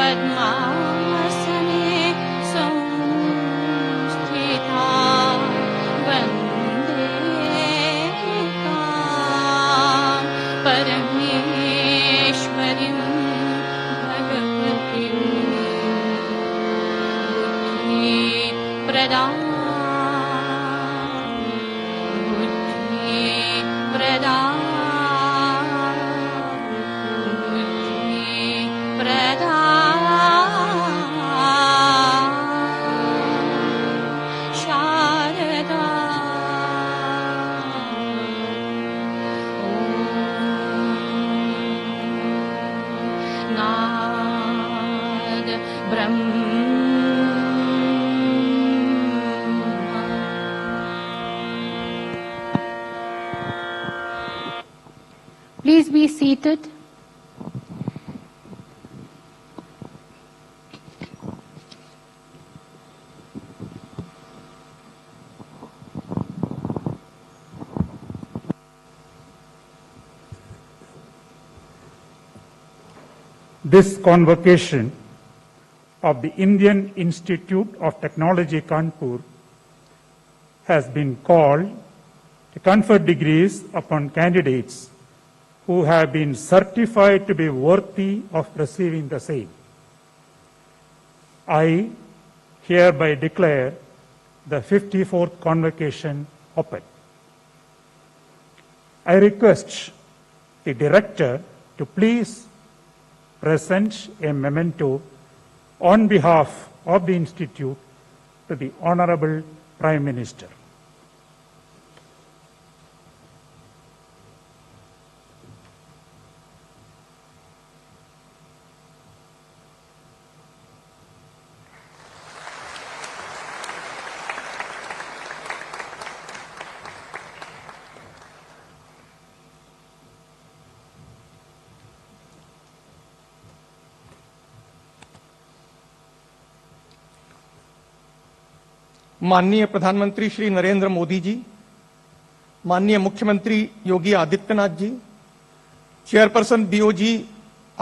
पद्मासने संस्थिता वन्दे तां परमेश्वरीं भगवतीं बुद्धिप्रदां शारदा नाद Brahma Please be seated. This convocation of the Indian Institute of Technology, Kanpur, has been called to confer degrees upon candidates who have been certified to be worthy of receiving the same. I hereby declare the 54th convocation open. I request the director to please present a memento on behalf of the Institute to the Honorable Prime Minister. माननीय प्रधानमंत्री श्री नरेंद्र मोदी जी, माननीय मुख्यमंत्री Yogi Adityanath ji, chairperson BOG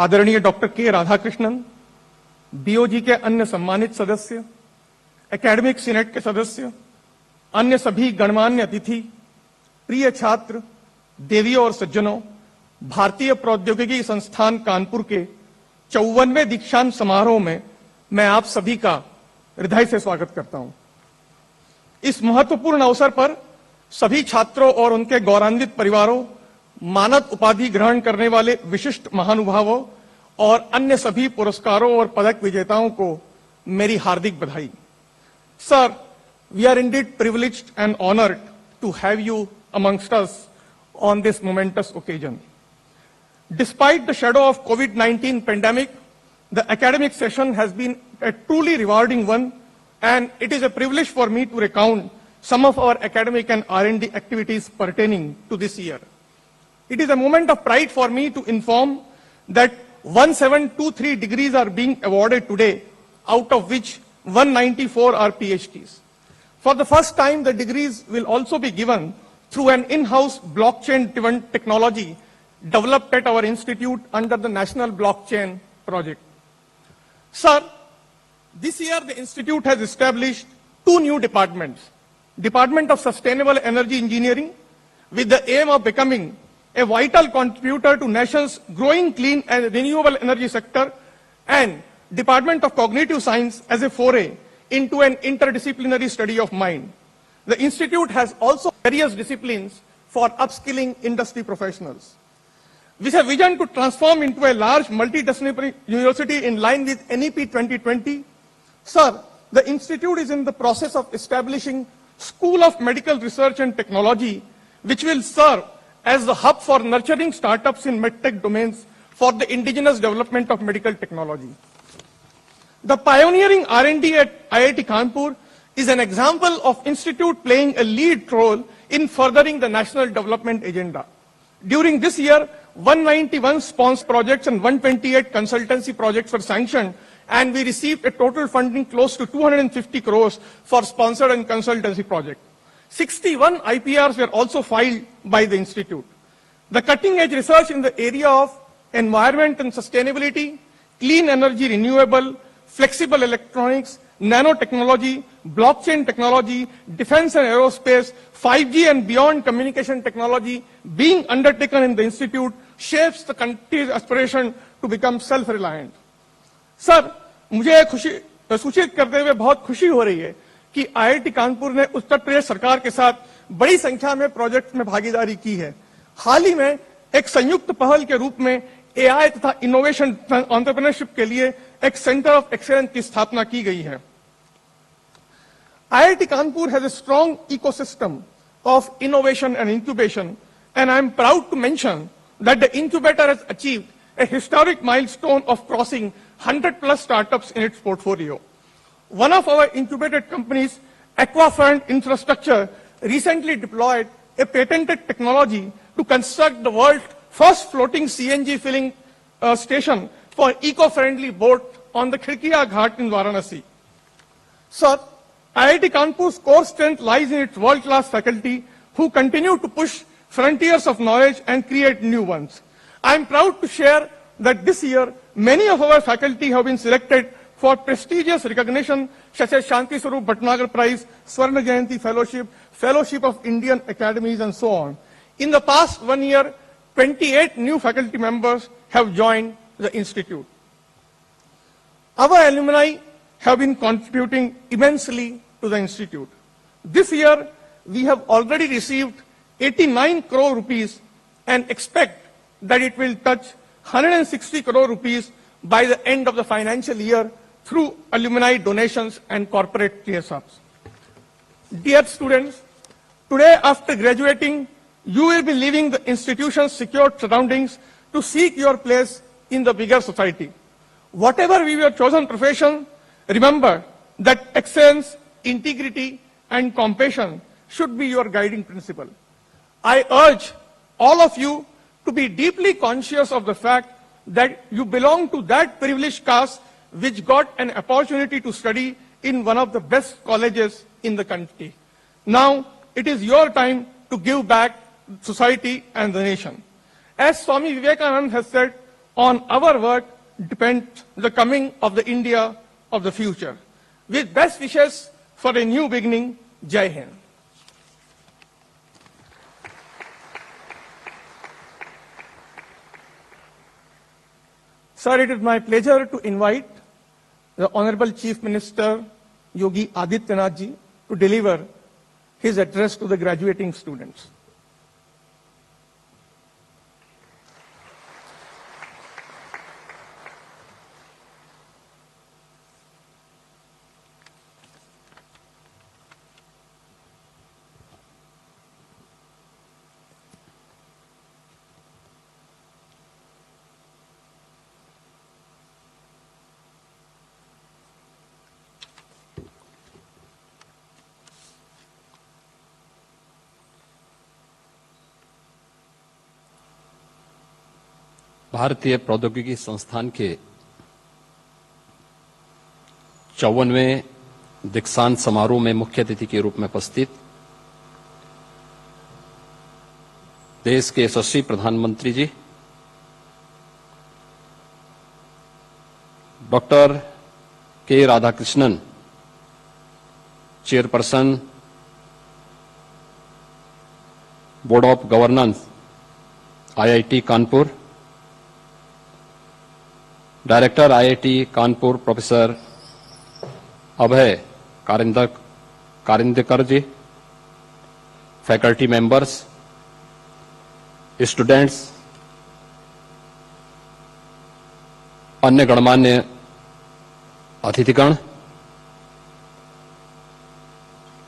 आदरणीय doctor K Radhakrishnan, BOG के अन्य सम्मानित सदस्य, academic senate के सदस्य, अन्य सभी गणमान्य अतिथि, प्रिय छात्र, देवियों और सज्जनों, भारतीय प्रौद्योगिकी संस्थान कानपुर के 54वें दीक्षांत समारोह में मैं आप सभी का हृदय से स्वागत करता हूं। इस महत्वपूर्ण अवसर पर सभी छात्रों और उनके गौरवान्वित परिवारों, मानद उपाधि ग्रहण करने वाले विशिष्ट महानुभावों और अन्य सभी पुरस्कारों और पदक विजेताओं को मेरी हार्दिक बधाई। Sir, we are indeed privileged and honoured to have you amongst us on this momentous occasion. Despite the shadow of COVID-19 pandemic, the academic session has been a truly rewarding one, and it is a privilege for me to recount some of our academic and R&D activities pertaining to this year. It is a moment of pride for me to inform that 1723 degrees are being awarded today, out of which 194 are PhDs. For the first time, the degrees will also be given through an in-house blockchain-driven technology developed at our institute under the National Blockchain Project. Sir, this year the institute has established two new departments. Department of Sustainable Energy Engineering, with the aim of becoming a vital contributor to nation's growing clean and renewable energy sector, and Department of Cognitive Science as a foray into an interdisciplinary study of mind. The institute has also various disciplines for upskilling industry professionals. With a vision to transform into a large multidisciplinary university in line with NEP 2020, sir, the institute is in the process of establishing School of Medical Research and Technology, which will serve as the hub for nurturing startups in medtech domains for the indigenous development of medical technology. The pioneering R&D at IIT Kanpur is an example of institute playing a lead role in furthering the national development agenda. During this year, 191 sponsored projects and 128 consultancy projects were sanctioned, and we received a total funding close to 250 crores for sponsored and consultancy projects. 61 IPRs were also filed by the institute. The cutting-edge research in the area of environment and sustainability, clean energy, renewable, flexible electronics, nanotechnology, blockchain technology, defense and aerospace, 5G and beyond communication technology being undertaken in the institute shapes the country's aspiration to become self-reliant. Sir, मुझे सूचित करते हुए बहुत खुशी हो रही है कि आईआईटी कानपुर ने उत्तर प्रदेश सरकार के साथ बड़ी संख्या में प्रोजेक्ट में भागीदारी की है। हाल ही में एक संयुक्त पहल के रूप में एआई तथा इनोवेशन एंटरप्रेन्योरशिप के लिए एक सेंटर ऑफ एक्सीलेंस की स्थापना की गई है। IIT Kanpur has a strong ecosystem of innovation and incubation, and I am proud to mention that the incubator has achieved a historic milestone of crossing 100+ startups in its portfolio. One of our incubated companies, Aquafront Infrastructure, recently deployed a patented technology to construct the world's first floating CNG filling station for eco-friendly boat on the Khirkiya Ghat in Varanasi. Sir, IIT Kanpur's core strength lies in its world-class faculty who continue to push frontiers of knowledge and create new ones. I am proud to share that this year, many of our faculty have been selected for prestigious recognition such as Shanti Swarup Bhatnagar Prize, Swarna Jayanti Fellowship, Fellowship of Indian Academies, and so on. In the past 1 year, 28 new faculty members have joined the institute. Our alumni have been contributing immensely to the institute. This year, we have already received 89 crore rupees and expect that it will touch 160 crore rupees by the end of the financial year through alumni donations and corporate CSRs. Dear students, today after graduating, you will be leaving the institution's secured surroundings to seek your place in the bigger society. Whatever be your chosen profession, remember that excellence, integrity, and compassion should be your guiding principle. I urge all of you to be deeply conscious of the fact that you belong to that privileged caste which got an opportunity to study in one of the best colleges in the country. Now, it is your time to give back to society and the nation. As Swami Vivekananda has said, on our work depends the coming of the India of the future. With best wishes for a new beginning, Jai Hind. Sir, it is my pleasure to invite the Honorable Chief Minister Yogi Adityanath ji to deliver his address to the graduating students. भारतीय प्रौद्योगिकी संस्थान के 54वें दीक्षांत समारोह में मुख्य अतिथि के रूप में उपस्थित देश के यशस्वी प्रधानमंत्री ji, doctor K Radhakrishnan, chairperson board of governance IIT Kanpur, director IIT Kanpur professor Abhay Karandikar ji, faculty members, students, अन्य गणमान्य अतिथिगण,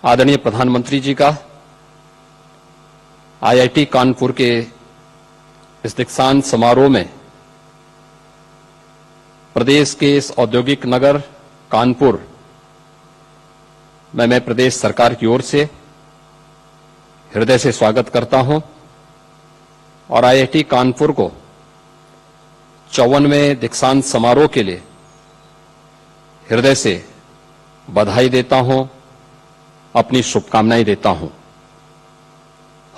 आदरणीय प्रधानमंत्री जी का आईआईटी कानपुर के इस दीक्षांत समारोह में प्रदेश के इस औद्योगिक नगर कानपुर में मैं प्रदेश सरकार की ओर से हृदय से स्वागत करता हूं और आईआईटी कानपुर को 54वें दीक्षांत समारोह के लिए हृदय से बधाई देता हूं, अपनी शुभकामनाएं देता हूं।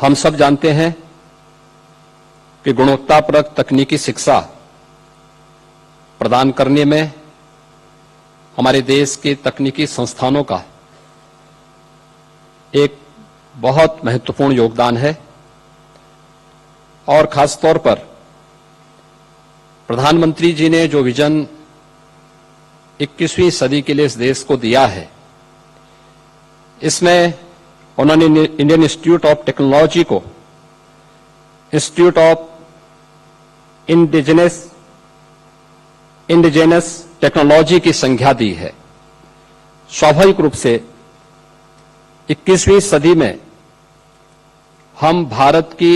हम सब जानते हैं कि गुणवत्तापरक तकनीकी शिक्षा प्रदान करने में हमारे देश के तकनीकी संस्थानों का एक बहुत महत्वपूर्ण योगदान है और खास तौर पर प्रधानमंत्री जी ने जो विजन 21वीं सदी के लिए इस देश को दिया है, इसमें उन्होंने इंडियन इंस्टीट्यूट ऑफ टेक्नोलॉजी को इंस्टीट्यूट ऑफ इंडिजेनस टेक्नोलॉजी की संज्ञा दी है। स्वाभाविक रूप से 21वीं सदी में हम भारत की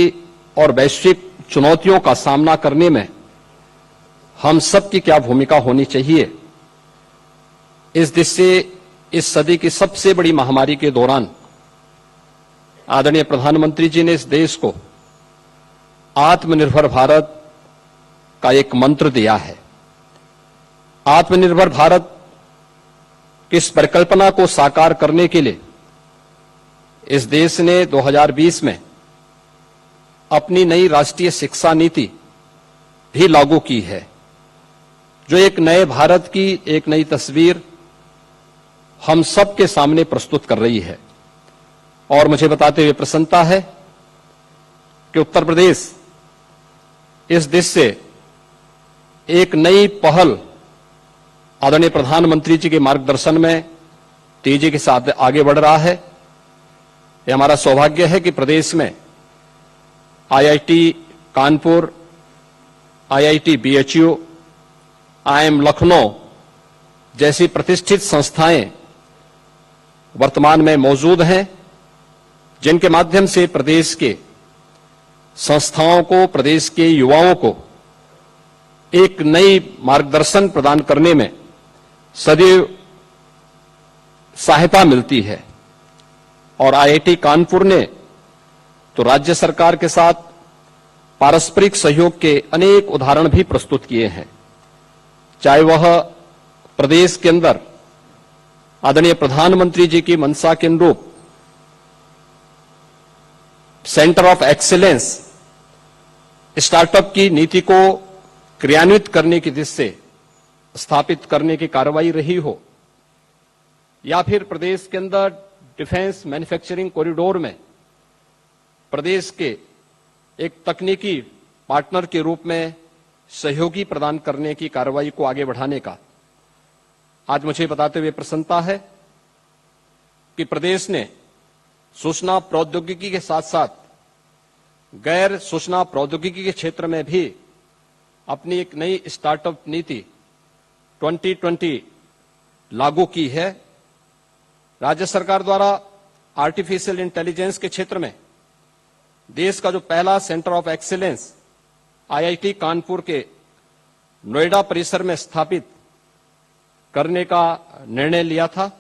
और वैश्विक चुनौतियों का सामना करने में हम सबकी क्या भूमिका होनी चाहिए, इस दिशा से इस सदी की सबसे बड़ी महामारी के दौरान आदरणीय प्रधानमंत्री जी ने इस देश को आत्मनिर्भर भारत का एक मंत्र दिया है। आत्मनिर्भर भारत की इस परिकल्पना को साकार करने के लिए इस देश ने 2020 में अपनी नई राष्ट्रीय शिक्षा नीति भी लागू की है, जो एक नए भारत की एक नई तस्वीर हम सबके सामने प्रस्तुत कर रही है। और मुझे बताते हुए प्रसन्नता है कि उत्तर प्रदेश इस दिशा से एक नई पहल आदरणीय प्रधानमंत्री जी के मार्गदर्शन में तेजी के साथ आगे बढ़ रहा है। यह हमारा सौभाग्य है कि प्रदेश में IIT Kanpur, IIT BHU, IIM Lucknow जैसी प्रतिष्ठित संस्थाएं वर्तमान में मौजूद हैं, जिनके माध्यम से प्रदेश के संस्थाओं को, प्रदेश के युवाओं को एक नई मार्गदर्शन प्रदान करने में सदैव सहायता मिलती है। और आईआईटी कानपुर ने तो राज्य सरकार के साथ पारस्परिक सहयोग के अनेक उदाहरण भी प्रस्तुत किए हैं, चाहे वह प्रदेश के अंदर आदरणीय प्रधानमंत्री जी की मंशा के अनुरूप सेंटर ऑफ एक्सीलेंस स्टार्टअप की नीति को क्रियान्वित करने की दिशा से स्थापित करने की कार्रवाई रही हो, या फिर प्रदेश के अंदर डिफेंस मैन्युफैक्चरिंग कॉरिडोर में प्रदेश के एक तकनीकी पार्टनर के रूप में सहयोगी प्रदान करने की कार्रवाई को आगे बढ़ाने का आज मुझे बताते हुए प्रसन्नता है कि प्रदेश ने सूचना प्रौद्योगिकी के साथ साथ गैर सूचना प्रौद्योगिकी के क्षेत्र में भी अपनी एक नई स्टार्टअप नीति 2020 लागू की है। राज्य सरकार द्वारा आर्टिफिशियल इंटेलिजेंस के क्षेत्र में देश का जो पहला centre of excellence IIT Kanpur के नोएडा परिसर में स्थापित करने का निर्णय लिया था।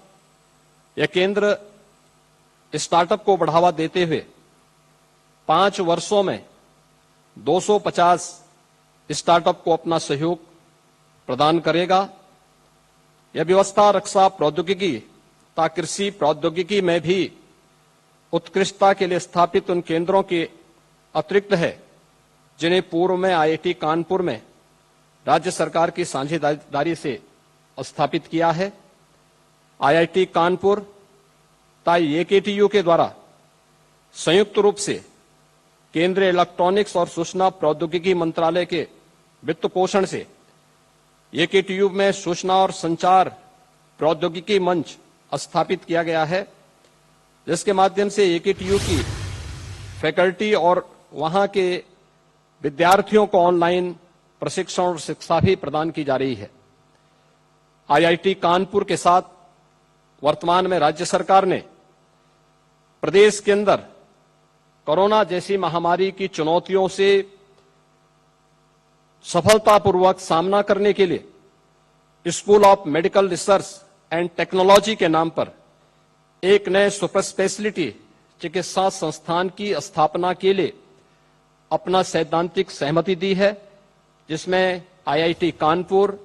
यह केंद्र स्टार्टअप को बढ़ावा देते हुए 5 वर्षों में 250 स्टार्टअप को अपना सहयोग प्रदान करेगा। यह व्यवस्था रक्षा प्रौद्योगिकी तथा कृषि प्रौद्योगिकी में भी उत्कृष्टता के लिए स्थापित उन केंद्रों के अतिरिक्त है, जिन्हें पूर्व में आईआईटी कानपुर में राज्य सरकार की साझेदारी से स्थापित किया है। आईआईटी कानपुर तथा एकेटीयू के द्वारा संयुक्त रूप से केंद्रीय इलेक्ट्रॉनिक्स और सूचना प्रौद्योगिकी मंत्रालय के वित्त पोषण से एकेटीयू में सूचना और संचार प्रौद्योगिकी मंच स्थापित किया गया है, जिसके माध्यम से एकेटीयू की फैकल्टी और वहां के विद्यार्थियों को ऑनलाइन प्रशिक्षण और शिक्षा भी प्रदान की जा रही है। आईआईटी कानपुर के साथ वर्तमान में राज्य सरकार ने प्रदेश के अंदर कोरोना जैसी महामारी की चुनौतियों से सफलतापूर्वक सामना करने के लिए school of medical research and technology के नाम पर एक नए सुपर स्पेशलिटी चिकित्सा संस्थान की स्थापना के लिए अपना सैद्धांतिक सहमति दी है, जिसमें आईआईटी कानपुर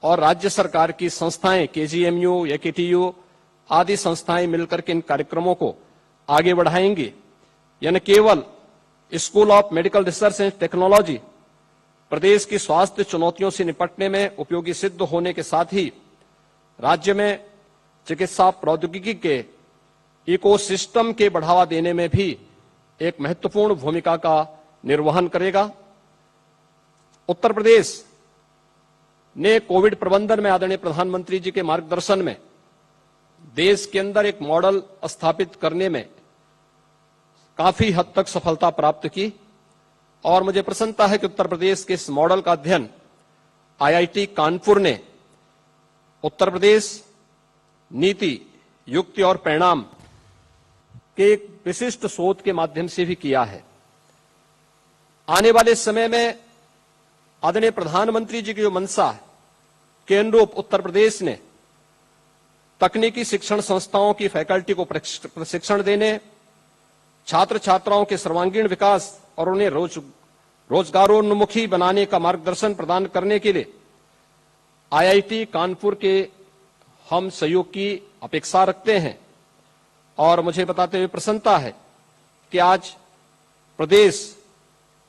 और राज्य सरकार की संस्थाएं केजीएमयू, एकेटीयू आदि संस्थाएं मिलकर के इन कार्यक्रमों को आगे बढ़ाएंगी। यह न केवल school of medical research and technology प्रदेश की स्वास्थ्य चुनौतियों से निपटने में उपयोगी सिद्ध होने के साथ ही राज्य में चिकित्सा प्रौद्योगिकी के इकोसिस्टम के बढ़ावा देने में भी एक महत्वपूर्ण भूमिका का निर्वहन करेगा। उत्तर प्रदेश ने कोविड प्रबंधन में आदरणीय प्रधानमंत्री जी के मार्गदर्शन में देश के अंदर एक मॉडल स्थापित करने में काफी हद तक सफलता प्राप्त की और मुझे प्रसन्नता है कि उत्तर प्रदेश के इस मॉडल का अध्ययन आईआईटी कानपुर ने उत्तर प्रदेश नीति, युक्ति और परिणाम के एक विशिष्ट शोध के माध्यम से भी किया है। आने वाले समय में आदरणीय प्रधानमंत्री जी की जो मंशा है के अनुरूप उत्तर प्रदेश ने तकनीकी शिक्षण संस्थाओं की फैकल्टी को प्रशिक्षण देने, छात्र छात्राओं के सर्वांगीण विकास और उन्हें रोजगारोन्मुखी बनाने का मार्गदर्शन प्रदान करने के लिए आईआईटी कानपुर के हम सहयोग की अपेक्षा रखते हैं। और मुझे बताते हुए प्रसन्नता है कि आज प्रदेश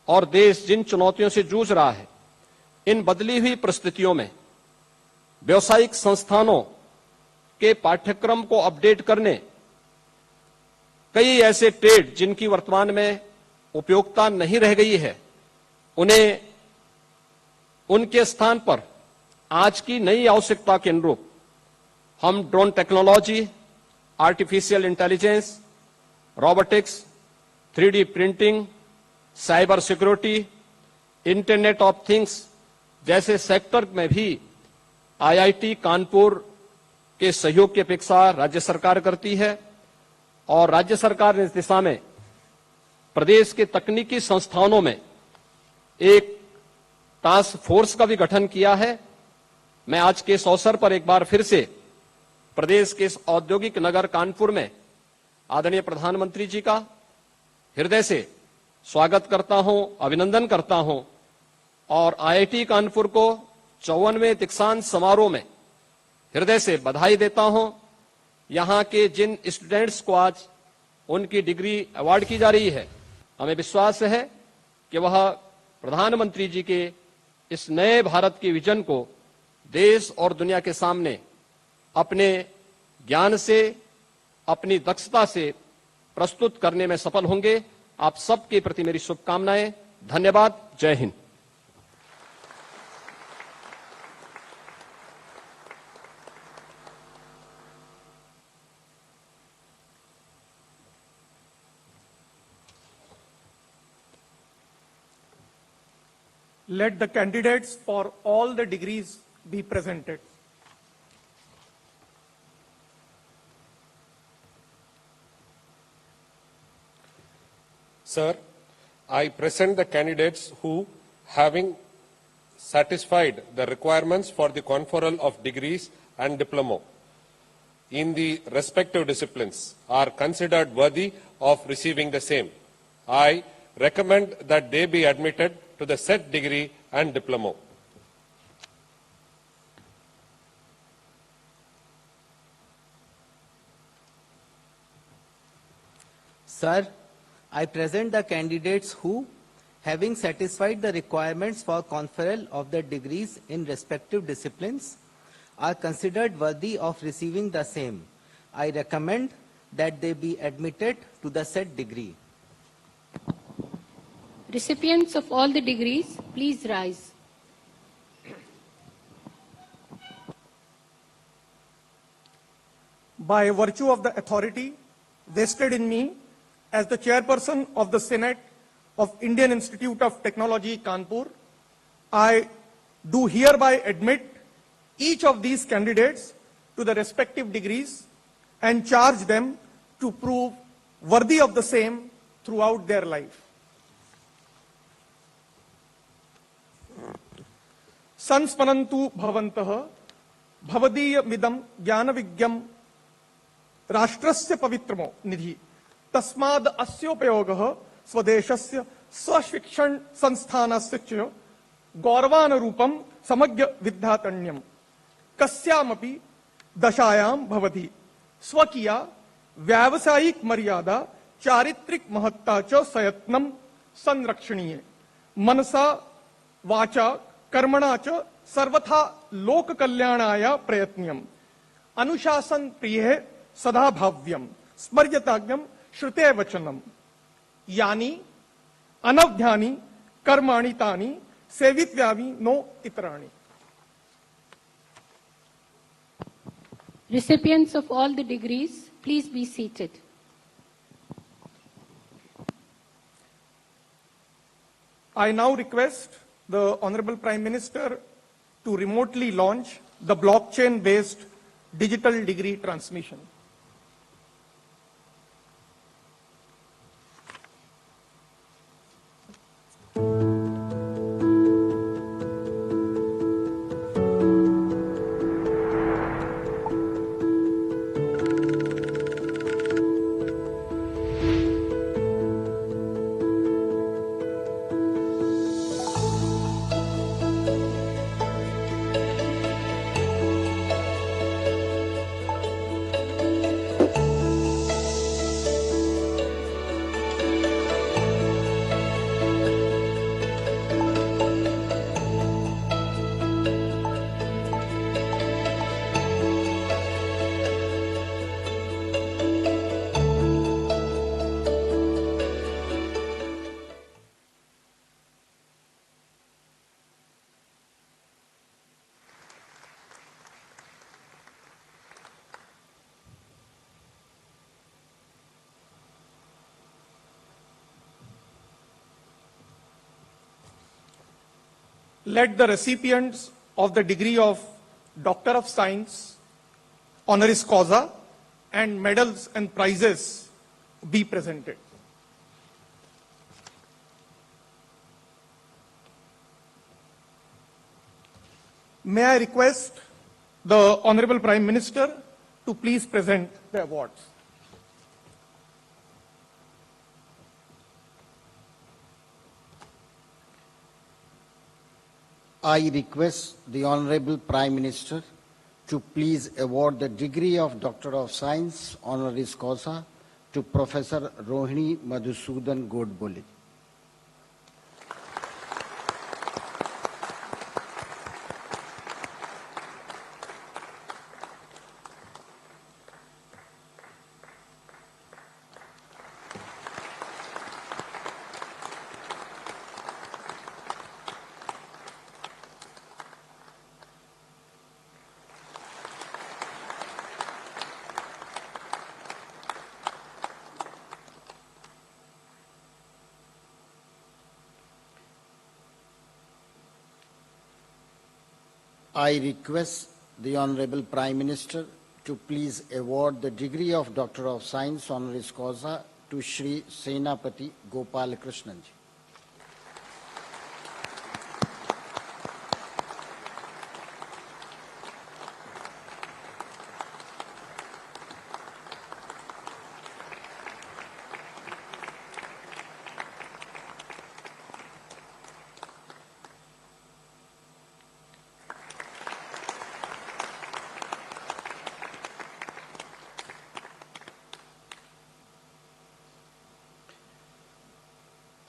और देश जिन चुनौतियों से जूझ रहा है, इन बदली हुई परिस्थितियों में व्यावसायिक संस्थानों के पाठ्यक्रम को अपडेट करने, कई ऐसे ट्रेड जिनकी वर्तमान में उपयोगिता नहीं रह गई है, उन्हें उनके स्थान पर आज की नई आवश्यकता के अनुरूप हम drone technology, artificial intelligence, robotics, 3D printing, cyber security, internet of things जैसे सेक्टर में भी आईआईटी कानपुर के सहयोग की अपेक्षा राज्य सरकार करती है और राज्य सरकार ने इस दिशा में प्रदेश के तकनीकी संस्थानों में एक टास्क फोर्स का भी गठन किया है। मैं आज के इस अवसर पर एक बार फिर से प्रदेश के इस औद्योगिक नगर कानपुर में आदरणीय प्रधानमंत्री जी का हृदय से स्वागत करता हूं, अभिनंदन करता हूं और आईआईटी कानपुर को 54वें दीक्षांत समारोह में हृदय से बधाई देता हूं। यहां के जिन स्टूडेंट्स को आज उनकी डिग्री अवार्ड की जा रही है, हमें विश्वास है कि वह प्रधानमंत्री जी के इस नए भारत के विजन को देश और दुनिया के सामने अपने ज्ञान से, अपनी दक्षता से प्रस्तुत करने में सफल होंगे। आप सबके प्रति मेरी शुभकामनाएं। धन्यवाद। जय Hind. Let the candidates for all the degrees be presented. Sir, I present the candidates who, having satisfied the requirements for the conferral of degrees and diploma in the respective disciplines, are considered worthy of receiving the same. I recommend that they be admitted to the said degree and diploma. Sir, I present the candidates who, having satisfied the requirements for conferral of the degrees in respective disciplines, are considered worthy of receiving the same. I recommend that they be admitted to the said degree. Recipients of all the degrees, please rise. By virtue of the authority vested in me as the chairperson of the Senate of Indian Institute of Technology, Kanpur, I do hereby admit each of these candidates to the respective degrees and charge them to prove worthy of the same throughout their life. संस्मरन्तु भवन्तः भवदीयमिदं ज्ञानविज्ञं राष्ट्रस्य पवित्रमो निधि तस्माद् अस्योपयोगः स्वदेशस्य स्वशिक्षण संस्थानस्य च गौरवानुरूपं समग्र विद्यातन्यं कस्यामपि दशायां भवति स्वकीया व्यावसायिक मर्यादा चारित्रिक महत्ता च सयत्नं संरक्षणीय मनसा वाचा कर्मणा च सर्वथा लोक कल्याणाय प्रयत्न्यम अनुशासन प्रिय सदा भाव्यम स्मर्यताज्ञम श्रुते वचनम यानी अनवध्यानी कर्माणि तानि सेवित्व्यामि no इतराणि. Recipients of all the degrees, please be seated. I now request the Honorable Prime Minister to remotely launch the blockchain-based digital degree transmission. Let the recipients of the degree of Doctor of Science, honoris causa, and medals and prizes be presented. May I request the Honorable Prime Minister to please present the awards. I request the Honorable Prime Minister to please award the degree of Doctor of Science honoris causa to Professor Rohini Madhusudan Godbole. I request the Honorable Prime Minister to please award the degree of Doctor of Science honoris causa to Shri Senapati Gopal Krishnan ji.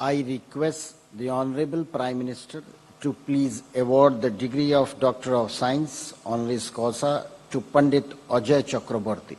I request the Honorable Prime Minister to please award the degree of Doctor of Science honoris causa to Pandit Ajay Chakraborty.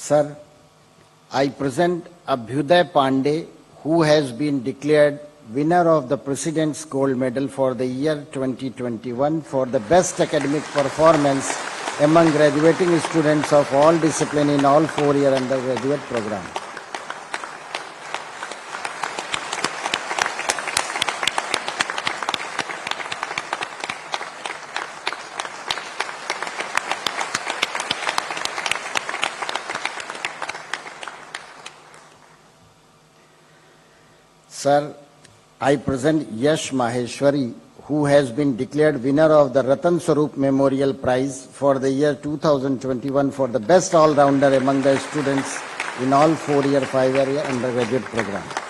Sir, I present Abhyuday Pandey, who has been declared winner of the President's Gold Medal for the year 2021 for the best academic performance among graduating students of all disciplines in all four-year undergraduate program. Sir, I present Yash Maheshwari, who has been declared winner of the Ratan Swarup Memorial Prize for the year 2021 for the best all-rounder among the students in all 4-year, 5-year undergraduate programs.